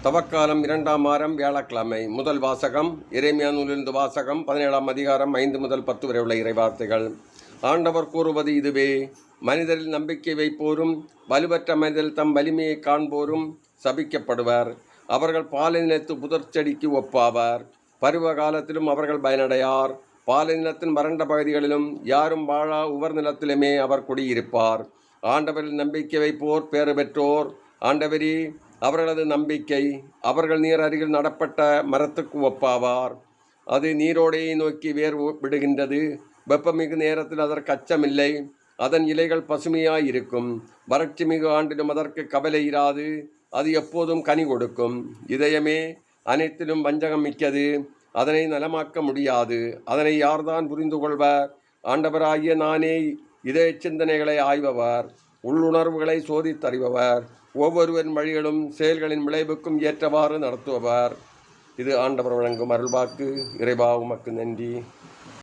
தவக்காலம் 2ஆம் வாரம் வியாழக்கிழமை. முதல் வாசகம் எரேமியா நூலிலிருந்து வாசகம் 17ஆம் அதிகாரம் 5 முதல் 10 வரை உள்ள இறைவார்த்தைகள். ஆண்டவர் கூறுவது இதுவே: மனிதரில் நம்பிக்கை வைப்போரும் வலுவற்ற மனிதரில் தம் வலிமையை காண்போரும் சபிக்கப்படுவர். அவர்கள் பாலைநிலத்து புதர்ச்செடிக்கு ஒப்பாவர். பருவ காலத்திலும் அவர்கள் பயனடையார். பாலைநிலத்தின் வறண்ட பகுதிகளிலும் யாரும் வாழா உவர் நிலத்திலுமே அவர் குடியிருப்பார். ஆண்டவரில் நம்பிக்கை வைப்போர் பேறு பெற்றோர். ஆண்டவரே, அவர்களது நம்பிக்கை. அவர்கள் நீர் அருகில் நடப்பட்ட மரத்துக்கு ஒப்பாவார். அது நீரோடையை நோக்கி வேர் விடுகின்றது. வெப்பமிகு நேரத்தில் அதற்கு அச்சமில்லை. அதன் இலைகள் பசுமையாயிருக்கும். வறட்சி மிகு ஆண்டிலும் அதற்கு கவலை இராது. அது எப்போதும் கனி கொடுக்கும். இதயமே, அனைத்திலும் வஞ்சகம் மிக்கது. அதனை நலமாக்க முடியாது. அதனை யார்தான் புரிந்து கொள்வர்? ஆண்டவராகிய நானே இதய சிந்தனைகளை ஆய்பவர், உள்ளுணர்வுகளை சோதித்தறிபவர், ஒவ்வொருவரின் வழிகளும் செயல்களின் விளைவுக்கும் ஏற்றவாறு நடத்துபவர். இது ஆண்டவர் வழங்கும் அருள்வாக்கு. இறைவா, உமக்கு நன்றி.